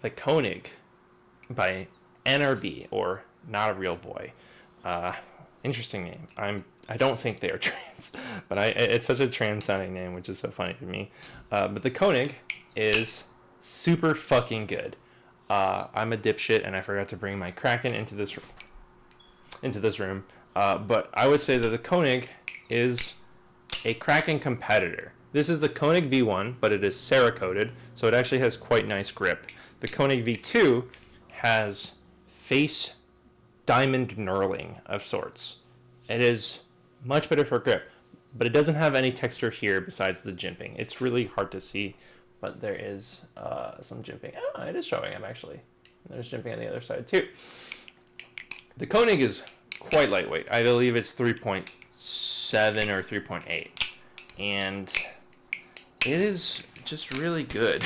the Konig by NRB, or Not a Real Boy. Uh, Interesting name. I don't think they are trans, but it's such a trans sounding name, which is so funny to me. But the Konig is super fucking good. I'm a dipshit, and I forgot to bring my Kraken into this room. But I would say that the Konig is a Kraken competitor. This is the Konig V1, but it is Cerakoted, so it actually has quite nice grip. The Konig V2 has face diamond knurling of sorts. It is much better for grip, but it doesn't have any texture here besides the jimping. It's really hard to see, but there is some jimping. Oh, it is showing up actually. There's jimping on the other side too. The Konig is quite lightweight. I believe it's 3.7 or 3.8, and it is just really good.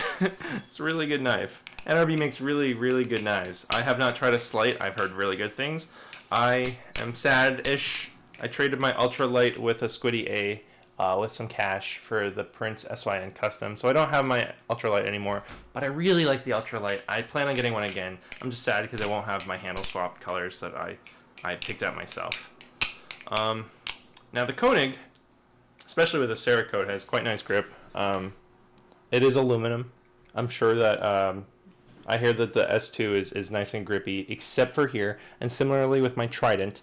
It's a really good knife. NRB makes really, really good knives. I have not tried a Slite. I've heard really good things. I am sad-ish. I traded my ultralight with a Squiddy A with some cash for the Prince SYN Custom, so I don't have my ultralight anymore, but I really like the ultralight. I plan on getting one again. I'm just sad because I won't have my handle swap colors that I picked out myself. Now the Konig, especially with the Cerakote, has quite nice grip. It is aluminum. I'm sure that I hear that the S2 is nice and grippy, except for here. And similarly with my Trident,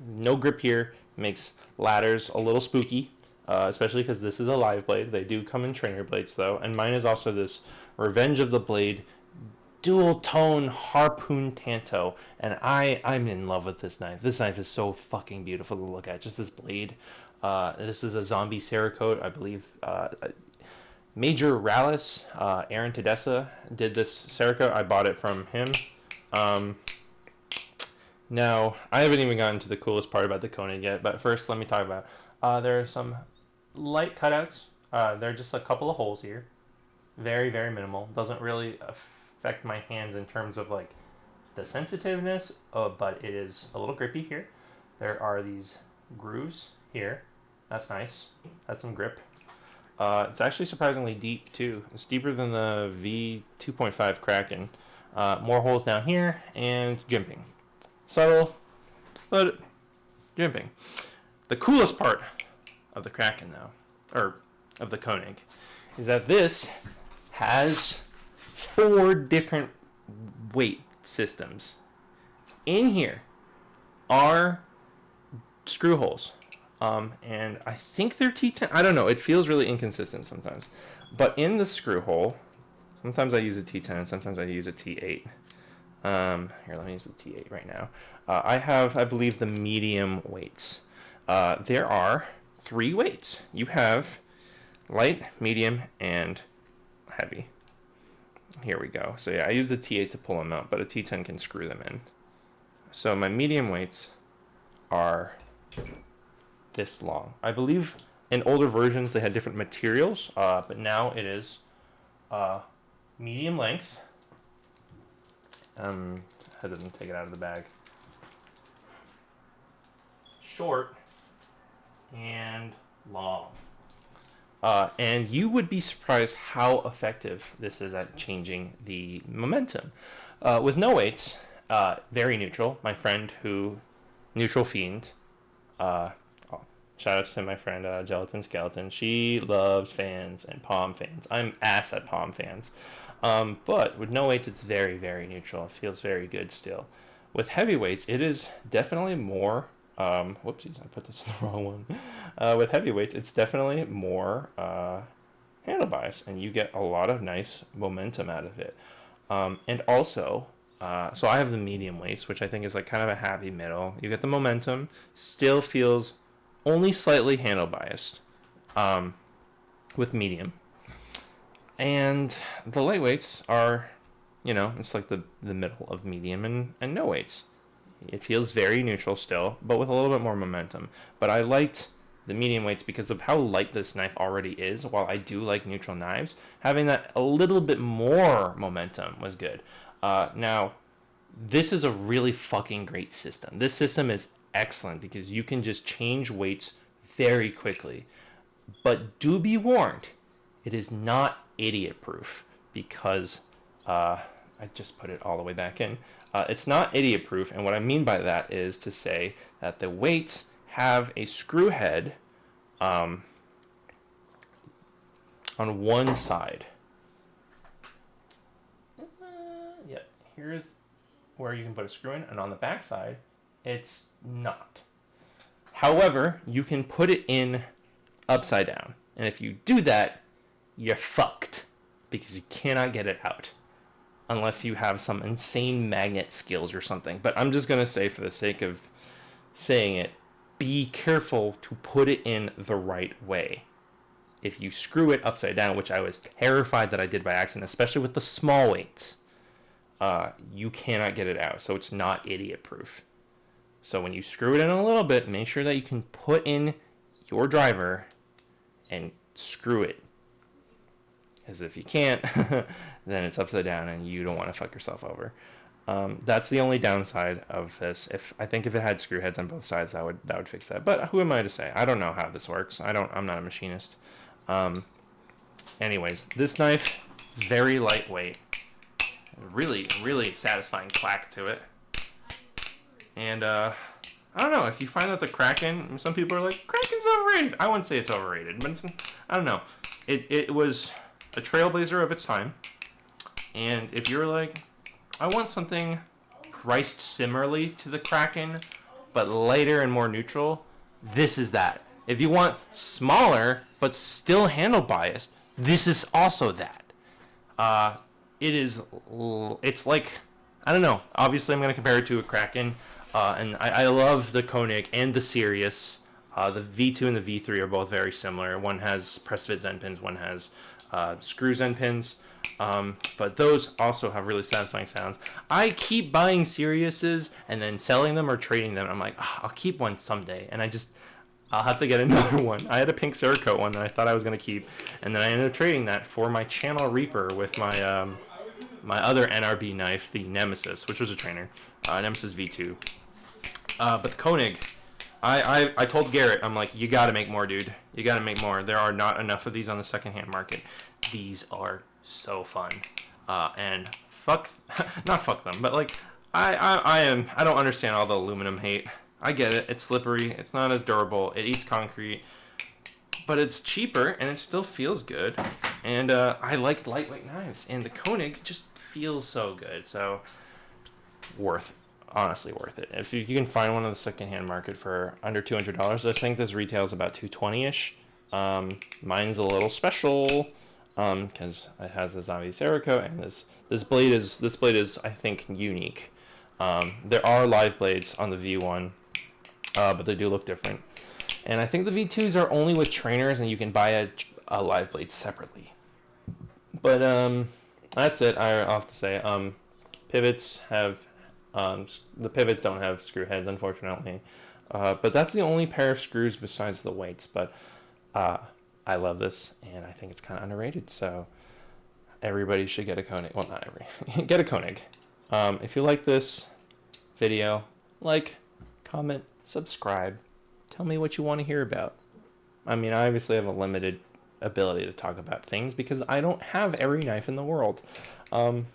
no grip here, makes ladders a little spooky, especially because this is a live blade. They do come in trainer blades though, and mine is also this Revenge of the Blade dual tone harpoon tanto, and I'm in love with this knife. This knife is so fucking beautiful to look at. Just this blade. This is a zombie Cerakote, I believe. Major Rallis, Aaron Tedessa did this Cerakote. I bought it from him. Now, I haven't even gotten to the coolest part about the Konig yet, but first let me talk about there are some light cutouts. There are just a couple of holes here. Very, very minimal. Doesn't really affect my hands in terms of like the sensitiveness, but it is a little grippy here. There are these grooves here. That's nice. That's some grip. It's actually surprisingly deep too. It's deeper than the V2.5 Kraken. More holes down here and jimping. Subtle, but jimping. The coolest part of the Kraken though, or of the Konig, is that this has 4 different weight systems. In here are screw holes. And I think they're T10. I don't know. It feels really inconsistent sometimes. But in the screw hole, sometimes I use a T10, sometimes I use a T8. Here, let me use the T8 right now. I have, I believe, the medium weights. There are 3 weights. You have light, medium, and heavy. Here we go. So yeah, I use the T8 to pull them out, but a T10 can screw them in. So my medium weights are this long. I believe in older versions they had different materials, but now it is medium length. Hesitant to take it out of the bag. Short and long. And you would be surprised how effective this is at changing the momentum. With no weights, very neutral. My friend who, Neutral Fiend, shout outs to my friend Gelatin Skeleton. She loves fans and palm fans. I'm ass at palm fans. But with no weights, it's very, very neutral. It feels very good still. With heavy weights, it is definitely more... whoopsies, I put this in the wrong one. With heavy weights, it's definitely more handle bias, and you get a lot of nice momentum out of it. And also... so I have the medium weights, which I think is like kind of a happy middle. You get the momentum, still feels only slightly handle biased with medium. And the lightweights are, it's like the middle of medium and no weights. It feels very neutral still, but with a little bit more momentum. But I liked the medium weights because of how light this knife already is. While I do like neutral knives, having that a little bit more momentum was good. Now, this is a really fucking great system. This system is excellent because you can just change weights very quickly. But do be warned, it is not idiot proof because I just put it all the way back in. It's not idiot proof, and what I mean by that is to say that the weights have a screw head on one side. Yeah, here's where you can put a screw in, and on the back side, it's not. However, you can put it in upside down, and if you do that, you're fucked because you cannot get it out unless you have some insane magnet skills or something. But I'm just gonna say, for the sake of saying it, be careful to put it in the right way. If you screw it upside down, which I was terrified that I did by accident, especially with the small weights, you cannot get it out. So it's not idiot proof. So when you screw it in a little bit, make sure that you can put in your driver and screw it. Because if you can't, then it's upside down and you don't want to fuck yourself over. That's the only downside of this. I think if it had screw heads on both sides, that would fix that. But who am I to say? I don't know how this works. I'm not a machinist. Anyways, this knife is very lightweight. Really, really satisfying clack to it. And I don't know, if you find that the Kraken, some people are like, Kraken's overrated. I wouldn't say it's overrated, but I don't know. It was a trailblazer of its time. And if you're like, I want something priced similarly to the Kraken, but lighter and more neutral, this is that. If you want smaller, but still handle biased, this is also that. It's like, I don't know. Obviously, I'm going to compare it to a Kraken. And I love the Konig and the Sirius. The V2 and the V3 are both very similar. One has press fit Zen pins, one has screw Zen pins. But those also have really satisfying sounds. I keep buying Siriuses and then selling them or trading them. I'm like, oh, I'll keep one someday. And I'll have to get another one. I had a pink Cerakote one that I thought I was going to keep. And then I ended up trading that for my Channel Reaper with my my other NRB knife, the Nemesis, which was a trainer. Nemesis V2. But the Konig, I told Garrett, I'm like, you gotta make more, dude. You gotta make more. There are not enough of these on the secondhand market. These are so fun. And not fuck them, but like, I don't understand all the aluminum hate. I get it. It's slippery. It's not as durable. It eats concrete. But it's cheaper, and it still feels good. And I like lightweight knives. And the Konig just feels so good. So, honestly worth it. If you can find one on the secondhand market for under $200, I think this retails about $220-ish. Mine's a little special because it has the zombie Cerakote, and this blade is I think unique. There are live blades on the V1, but they do look different. And I think the V2s are only with trainers, and you can buy a live blade separately. But that's it. I'll have to say, pivots have. The pivots don't have screw heads, unfortunately. But that's the only pair of screws besides the weights. But I love this, and I think it's kind of underrated. So everybody should get a Konig. Well, not every. Get a Konig. If you like this video, like, comment, subscribe. Tell me what you want to hear about. I mean, I obviously have a limited ability to talk about things because I don't have every knife in the world. But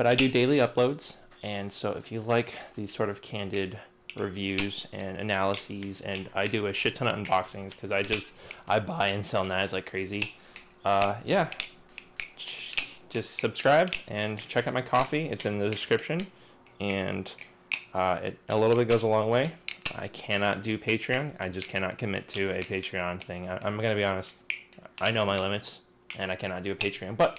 I do daily uploads. And so if you like these sort of candid reviews and analyses, and I do a shit ton of unboxings because I buy and sell knives like crazy. Yeah, just subscribe and check out my coffee. It's in the description, and a little bit goes a long way. I cannot do Patreon. I just cannot commit to a Patreon thing. I'm going to be honest. I know my limits, and I cannot do a Patreon. But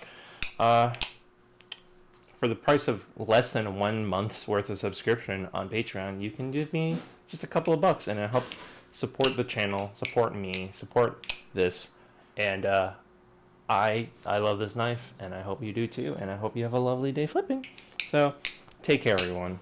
for the price of less than 1 month's worth of subscription on Patreon, you can give me just a couple of bucks, and it helps support the channel, support me, support this. And I love this knife, and I hope you do too, and I hope you have a lovely day flipping. So take care, everyone.